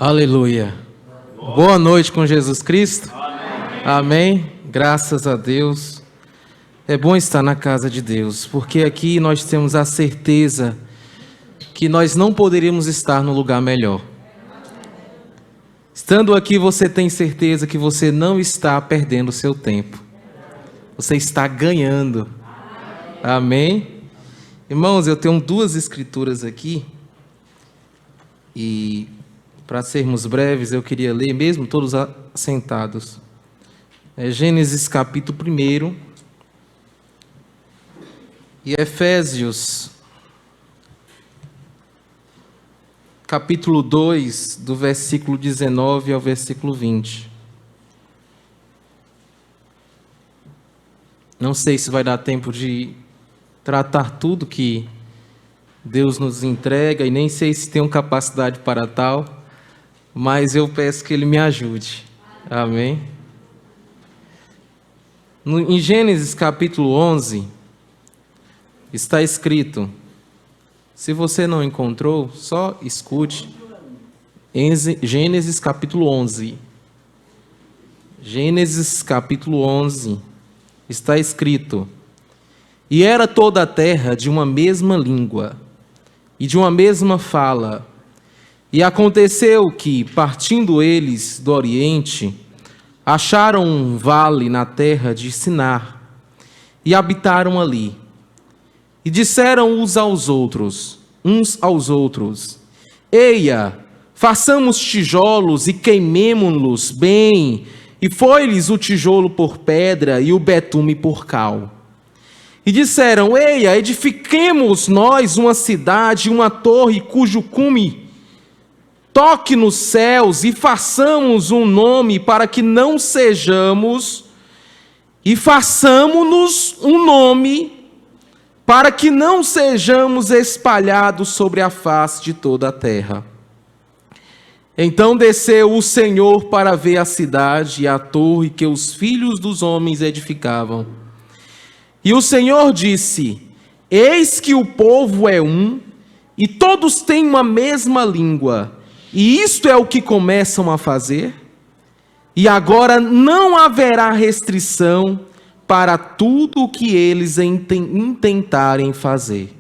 Aleluia. Boa noite com Jesus Cristo. Amém. Graças a Deus. É bom estar na casa de Deus, porque aqui nós temos a certeza que nós não poderíamos estar no lugar melhor. Estando aqui, você tem certeza que você não está perdendo o seu tempo. Você está ganhando. Amém. Irmãos, eu tenho duas escrituras aqui e para sermos breves, eu queria ler, mesmo todos sentados. Gênesis capítulo 1 e Efésios capítulo 2, do versículo 19 ao versículo 20. Não sei se vai dar tempo de tratar tudo que Deus nos entrega, e nem sei se tenho capacidade para tal, mas eu peço que Ele me ajude. Amém? Em Gênesis capítulo 11, está escrito, se você não encontrou, só escute, Gênesis capítulo 11. Gênesis capítulo 11, está escrito, e era toda a terra de uma mesma língua, e de uma mesma fala. E aconteceu que, partindo eles do Oriente, acharam um vale na terra de Sinar, e habitaram ali. E disseram uns aos outros, Eia, façamos tijolos e queimemo-los bem. E foi-lhes o tijolo por pedra e o betume por cal. E disseram, Eia, edifiquemos nós uma cidade, uma torre cujo cume toque nos céus, e façamos um nome para que não sejamos, e façamos-nos um nome para que não sejamos espalhados sobre a face de toda a terra. Então desceu o Senhor para ver a cidade e a torre que os filhos dos homens edificavam. E o Senhor disse, eis que o povo é um, e todos têm uma mesma língua, e isto é o que começam a fazer, e agora não haverá restrição para tudo o que eles intentarem fazer.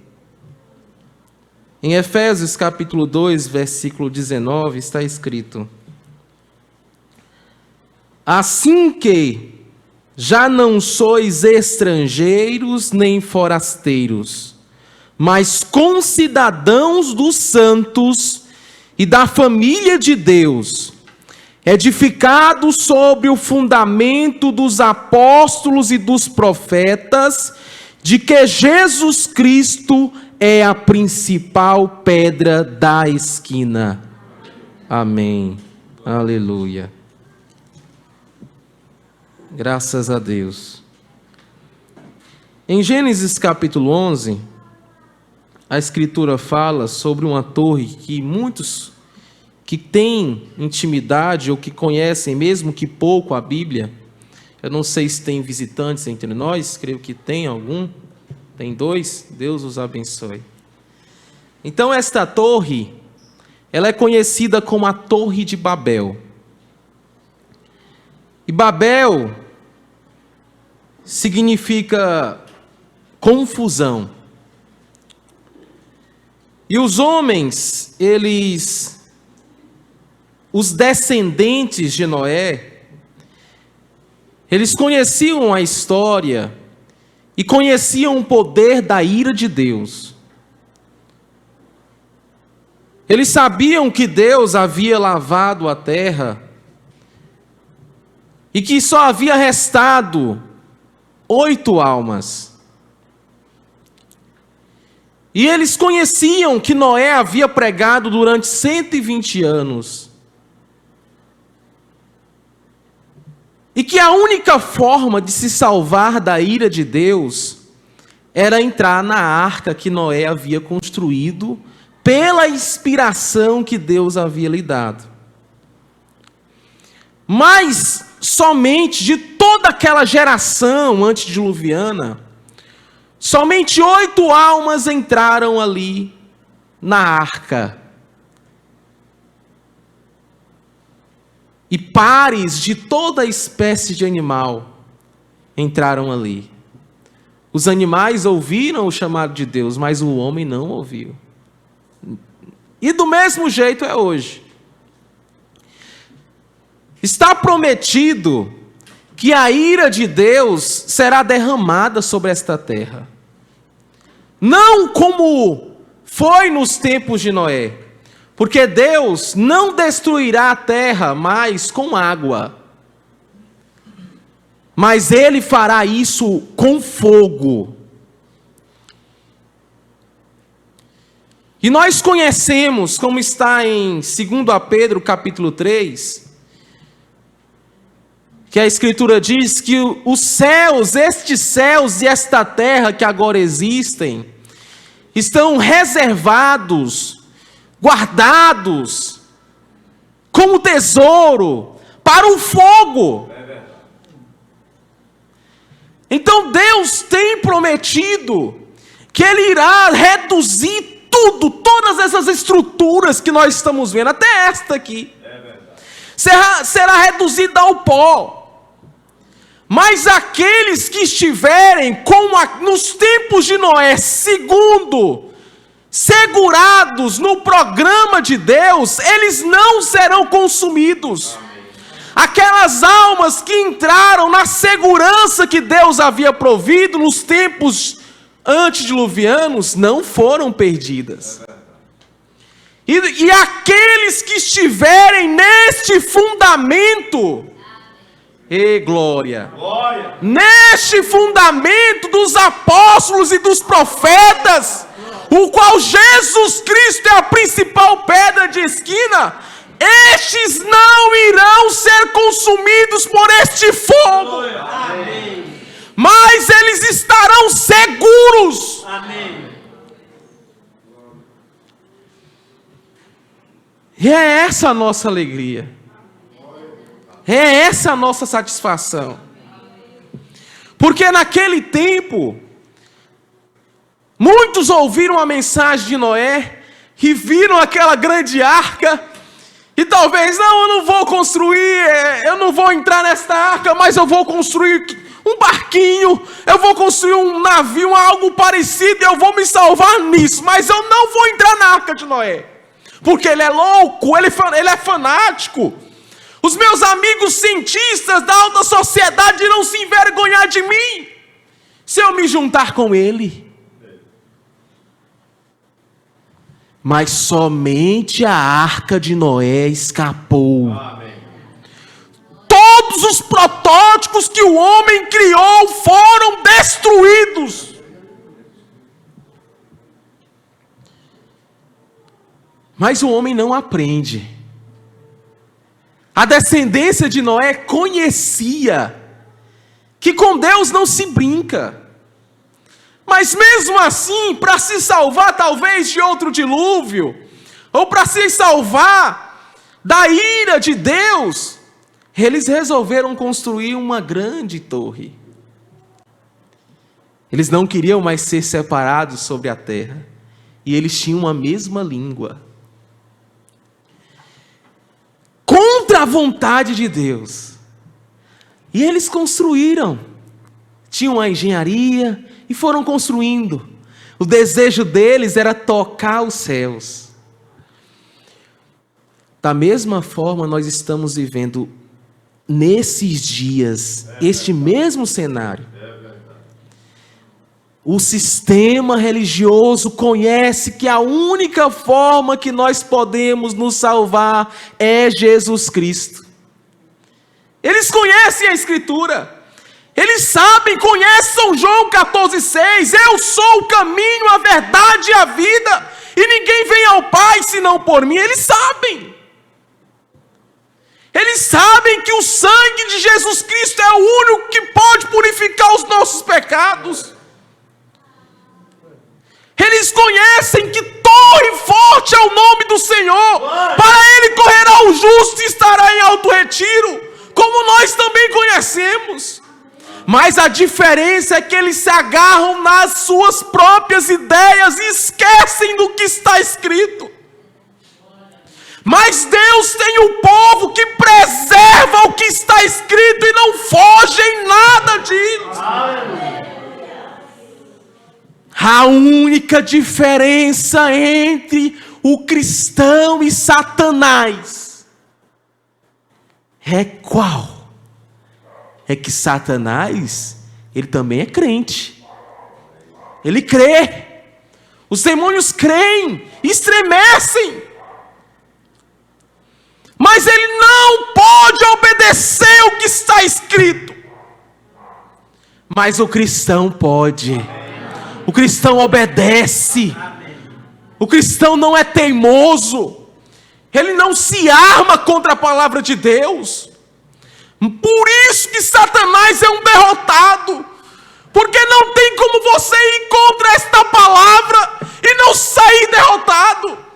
Em Efésios capítulo 2, versículo 19, está escrito, assim que já não sois estrangeiros nem forasteiros, mas concidadãos dos santos e da família de Deus, edificados sobre o fundamento dos apóstolos e dos profetas, de que Jesus Cristo é a principal pedra da esquina. Amém. Aleluia. Graças a Deus. Em Gênesis capítulo 11, a Escritura fala sobre uma torre que muitos que têm intimidade ou que conhecem, mesmo que pouco, a Bíblia, eu não sei se tem visitantes entre nós, creio que tem algum, tem dois, Deus os abençoe. Então esta torre, ela é conhecida como a Torre de Babel. E Babel significa confusão. E os homens, os descendentes de Noé, eles conheciam a história e conheciam o poder da ira de Deus. Eles sabiam que Deus havia lavado a terra e que só havia restado 8 almas. E eles conheciam que Noé havia pregado durante 120 anos. E que a única forma de se salvar da ira de Deus era entrar na arca que Noé havia construído pela inspiração que Deus havia lhe dado. Mas somente de toda aquela geração antediluviana, somente 8 almas entraram ali na arca. e pares de toda espécie de animal entraram ali. Os animais ouviram o chamado de Deus, mas o homem não ouviu. E do mesmo jeito é hoje. Está prometido que a ira de Deus será derramada sobre esta terra. Não como foi nos tempos de Noé, porque Deus não destruirá a terra mais com água, mas Ele fará isso com fogo. E nós conhecemos, como está em 2 Pedro capítulo 3, que a Escritura diz que os céus, estes céus e esta terra que agora existem, estão reservados, guardados, como tesouro, para o fogo. Então Deus tem prometido que Ele irá reduzir tudo, todas essas estruturas que nós estamos vendo, até esta aqui, será reduzida ao pó. Mas aqueles que estiverem como nos tempos de Noé, segurados no programa de Deus, eles não serão consumidos. Aquelas almas que entraram na segurança que Deus havia provido nos tempos antediluvianos não foram perdidas. E aqueles que estiverem neste fundamento, glória! Neste fundamento dos apóstolos e dos profetas, o qual Jesus Cristo é a principal pedra de esquina, estes não irão ser consumidos por este fogo. Amém. Mas eles estarão seguros. Amém. E é essa a nossa alegria. É essa a nossa satisfação. Porque naquele tempo, muitos ouviram a mensagem de Noé e viram aquela grande arca. E talvez, não, eu não vou construir, eu não vou entrar nesta arca, mas eu vou construir um barquinho, eu vou construir um navio, algo parecido, e eu vou me salvar nisso. Mas eu não vou entrar na arca de Noé, porque ele é louco, ele é fanático. Os meus amigos cientistas da alta sociedade irão se envergonhar de mim, se eu me juntar com ele. Mas somente a arca de Noé escapou. Amém. Todos os protótipos que o homem criou foram destruídos. Mas o homem não aprende. A descendência de Noé conhecia que com Deus não se brinca. Mas mesmo assim, para se salvar talvez de outro dilúvio, ou para se salvar da ira de Deus, eles resolveram construir uma grande torre. Eles não queriam mais ser separados sobre a terra, e eles tinham a mesma língua. Contra a vontade de Deus. E eles construíram. Tinham a engenharia e foram construindo. O desejo deles era tocar os céus. Da mesma forma, nós estamos vivendo nesses dias este mesmo cenário. O sistema religioso conhece que a única forma que nós podemos nos salvar é Jesus Cristo. Eles conhecem a Escritura. Eles sabem, conhecem São João 14,6. Eu sou o caminho, a verdade e a vida. E ninguém vem ao Pai senão por mim. Eles sabem. Eles sabem que o sangue de Jesus Cristo é o único que pode purificar os nossos pecados. Eles conhecem que torre forte é o nome do Senhor. Para Ele correrá o justo e estará em alto retiro, como nós também conhecemos. Mas a diferença é que eles se agarram nas suas próprias ideias e esquecem do que está escrito. Mas Deus tem um povo que preserva o que está escrito e não foge em nada disso. A única diferença entre o cristão e Satanás é qual? É que Satanás, ele também é crente. Ele crê. Os demônios creem, estremecem. Mas ele não pode obedecer o que está escrito. Mas o cristão pode. O cristão obedece. O cristão não é teimoso. Ele não se arma contra a palavra de Deus. Por isso que Satanás é um derrotado. Porque não tem como você ir contra esta palavra e não sair derrotado.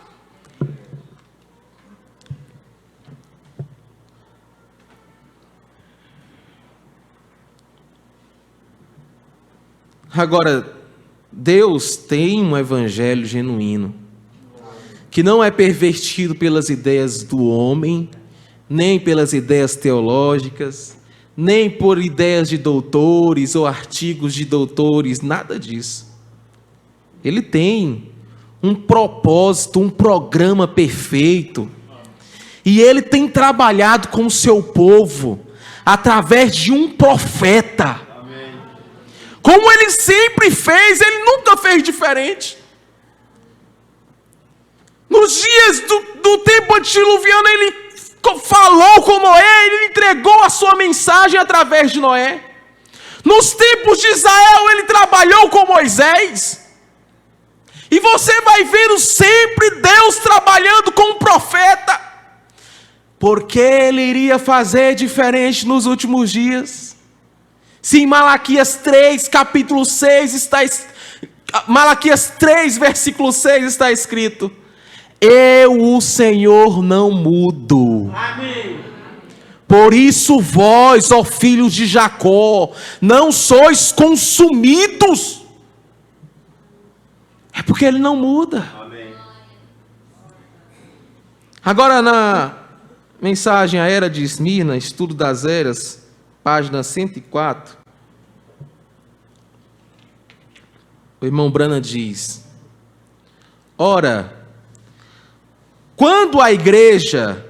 Agora, Deus tem um evangelho genuíno, que não é pervertido pelas ideias do homem, nem pelas ideias teológicas, nem por ideias de doutores ou artigos de doutores, nada disso. Ele tem um propósito, um programa perfeito, e ele tem trabalhado com o seu povo através de um profeta. Como ele sempre fez, ele nunca fez diferente. Nos dias do tempo antediluviano, ele falou com Noé, ele entregou a sua mensagem através de Noé. Nos tempos de Israel, ele trabalhou com Moisés. E você vai vendo sempre Deus trabalhando com um profeta. Porque ele iria fazer diferente nos últimos dias. Se em Malaquias 3, capítulo 6, Malaquias 3, versículo 6 está escrito: eu, o Senhor, não mudo. Amém. Por isso vós, ó filhos de Jacó, não sois consumidos. É porque ele não muda. Amém. Agora na mensagem à Era de Esmirna, Estudo das Eras, página 104, o irmão Branham diz: ora, quando a igreja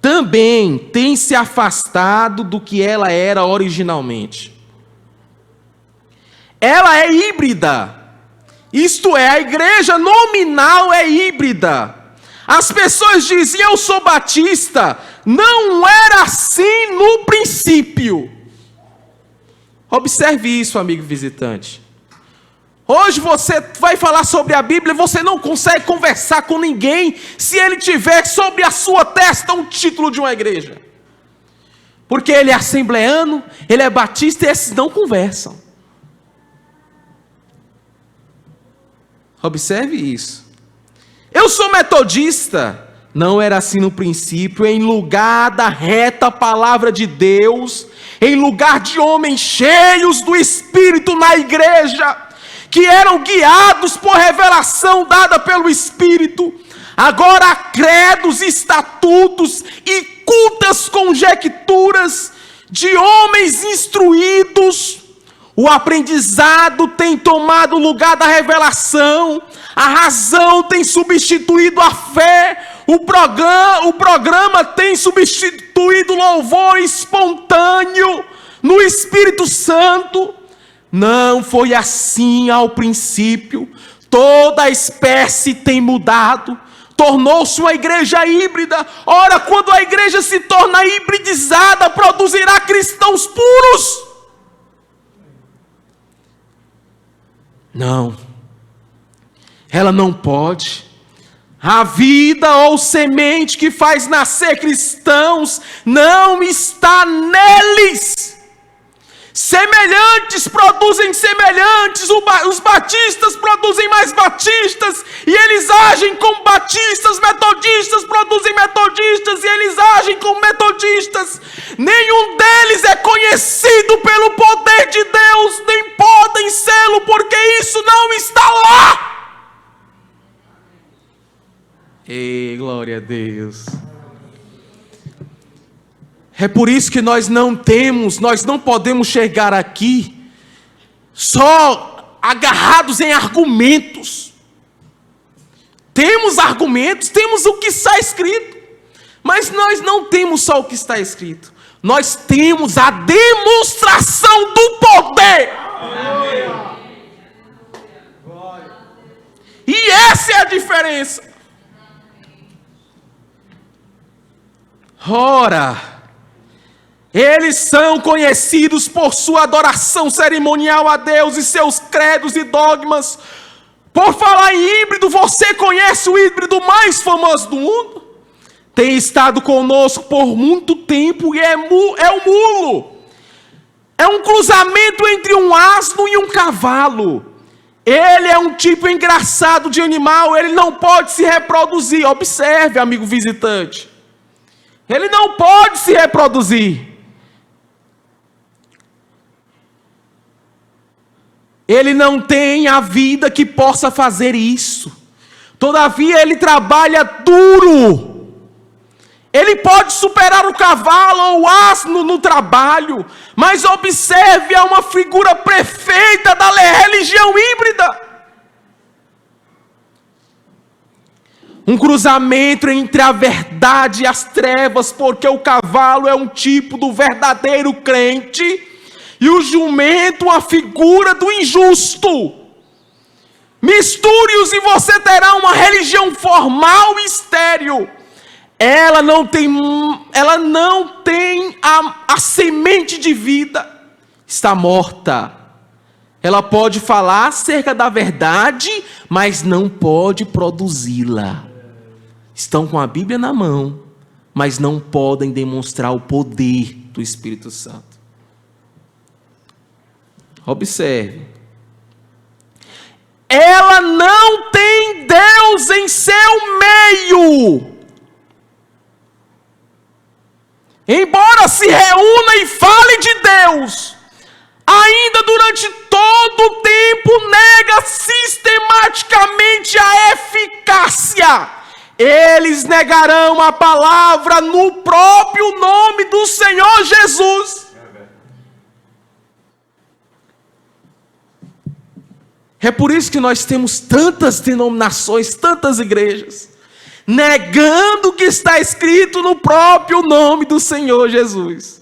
também tem se afastado do que ela era originalmente. Ela é híbrida, isto é, a igreja nominal é híbrida. As pessoas dizem: eu sou batista. Não era assim no princípio. Observe isso, amigo visitante. Hoje você vai falar sobre a Bíblia e você não consegue conversar com ninguém se ele tiver sobre a sua testa um título de uma igreja. Porque ele é assembleano, ele é batista e esses não conversam. Observe isso. Eu sou metodista. Não era assim no princípio. Em lugar da reta palavra de Deus, em lugar de homens cheios do Espírito na igreja, que eram guiados por revelação dada pelo Espírito, agora há credos, estatutos e cultas conjecturas de homens instruídos. O aprendizado tem tomado o lugar da revelação, a razão tem substituído a fé, o programa tem substituído o louvor espontâneo no Espírito Santo. Não foi assim ao princípio. Toda a espécie tem mudado, tornou-se uma igreja híbrida. Ora, quando a igreja se torna hibridizada, produzirá cristãos puros? Não, ela não pode. A vida ou semente que faz nascer cristãos não está neles. Semelhantes produzem semelhantes, os batistas produzem mais batistas, e eles agem como batistas, metodistas produzem metodistas, e eles agem como metodistas. Nenhum deles é conhecido pelo poder de Deus, nem podem sê-lo, porque isso não está lá. Ei, glória a Deus. É por isso que nós não podemos chegar aqui só agarrados em argumentos. Temos argumentos, temos o que está escrito, mas nós não temos só o que está escrito. Nós temos a demonstração do poder. E essa é a diferença. Ora, eles são conhecidos por sua adoração cerimonial a Deus e seus credos e dogmas. Por falar em híbrido, você conhece o híbrido mais famoso do mundo? Tem estado conosco por muito tempo e é o mulo. É um cruzamento entre um asno e um cavalo. Ele é um tipo engraçado de animal, ele não pode se reproduzir. Observe, amigo visitante. Ele não pode se reproduzir. Ele não tem a vida que possa fazer isso. Todavia, ele trabalha duro. Ele pode superar o cavalo ou o asno no trabalho. Mas observe, é uma figura perfeita da religião híbrida. Um cruzamento entre a verdade e as trevas, porque o cavalo é um tipo do verdadeiro crente e o jumento a figura do injusto. Misture-os e você terá uma religião formal e estéril. Ela não tem a semente de vida. Está morta. Ela pode falar acerca da verdade, mas não pode produzi-la. Estão com a Bíblia na mão, mas não podem demonstrar o poder do Espírito Santo. Observe. Ela não tem Deus em seu meio. Embora se reúna e fale de Deus, ainda durante todo o tempo nega sistematicamente a eficácia. Eles negarão a palavra no próprio nome do Senhor Jesus. É por isso que nós temos tantas denominações, tantas igrejas, negando o que está escrito no próprio nome do Senhor Jesus.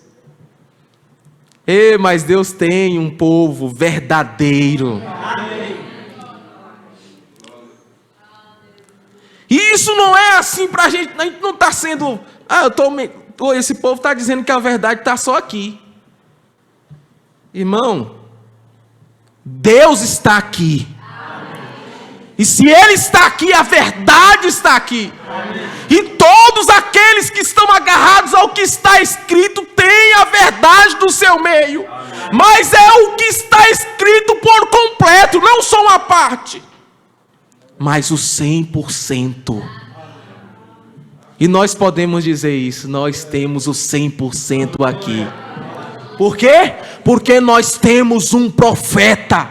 Mas Deus tem um povo verdadeiro. E isso não é assim para a gente não está sendo, esse povo está dizendo que a verdade está só aqui. Irmão, Deus está aqui. E se Ele está aqui, a verdade está aqui. E todos aqueles que estão agarrados ao que está escrito têm a verdade do seu meio. Mas é o que está escrito por completo, não só uma parte, mas o 100%. E nós podemos dizer isso, nós temos o 100% aqui. Por quê? Porque nós temos um profeta.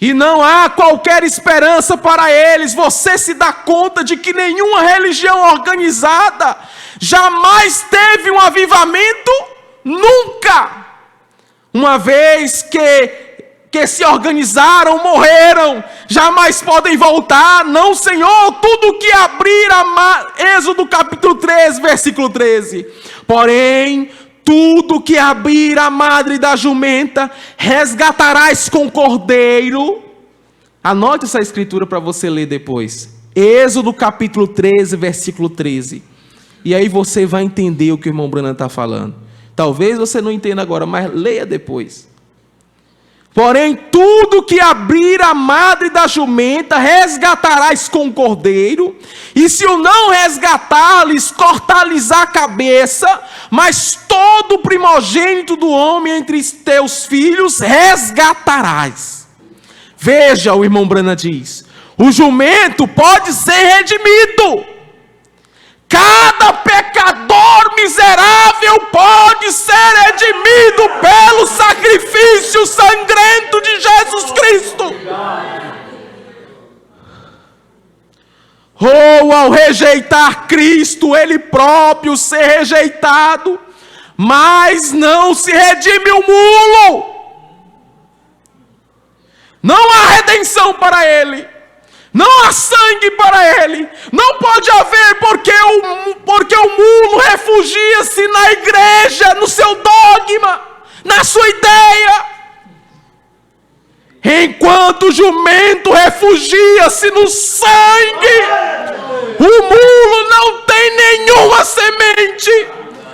E não há qualquer esperança para eles. Você se dá conta de que nenhuma religião organizada jamais teve um avivamento? Nunca! Uma vez que se organizaram, morreram, jamais podem voltar. Não, Senhor, tudo que abrir Êxodo capítulo 13, versículo 13. Porém, tudo que abrir a madre da jumenta, resgatarás com cordeiro. Anote essa escritura para você ler depois. Êxodo capítulo 13, versículo 13. E aí você vai entender o que o irmão Branham está falando. Talvez você não entenda agora, mas leia depois. Porém, tudo que abrir a madre da jumenta, resgatarás com cordeiro, e se o não resgatar-lhes, cortar-lhes a cabeça, mas todo o primogênito do homem entre teus filhos, resgatarás. Veja, o irmão Branham diz, o jumento pode ser redimido. Cada pecador miserável pode ser redimido pelo sacrifício sangrento de Jesus Cristo. ou ao rejeitar Cristo, ele próprio ser rejeitado, mas não se redime o mulo. Não há redenção para ele. Não há sangue para ele. Não pode haver, porque o mulo refugia-se na igreja, no seu dogma, na sua ideia. Enquanto o jumento refugia-se no sangue, o mulo não tem nenhuma semente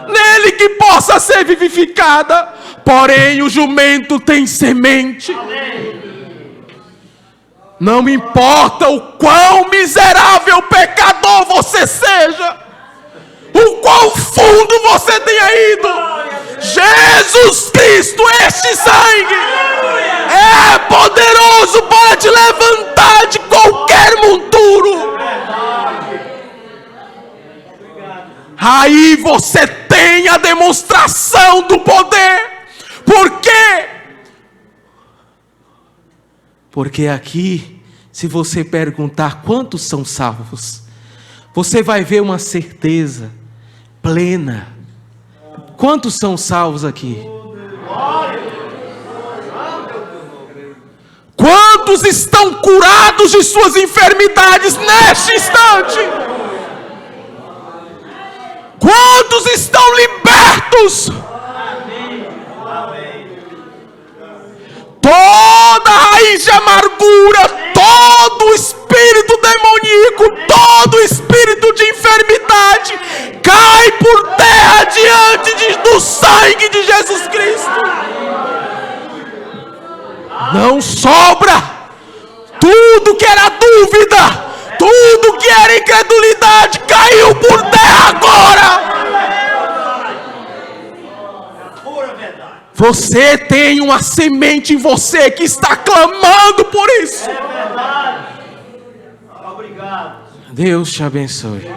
nele que possa ser vivificada. Porém, o jumento tem semente. Não me importa o quão miserável pecador você seja, o quão fundo você tenha ido, Jesus Cristo, este sangue, é poderoso para te levantar de qualquer monturo. Aí você tem a demonstração do poder. Por quê? Porque aqui, se você perguntar quantos são salvos, você vai ver uma certeza plena. Quantos são salvos aqui? Quantos estão curados de suas enfermidades neste instante? Quantos estão libertos? Toda raiz de amargura, todo espírito demoníaco, todo espírito de enfermidade, cai por terra diante do sangue de Jesus Cristo. Não sobra. Tudo que era dúvida, tudo que era incredulidade, caiu por terra agora. Você tem uma semente em você que está clamando por isso. É verdade. Obrigado. Deus te abençoe.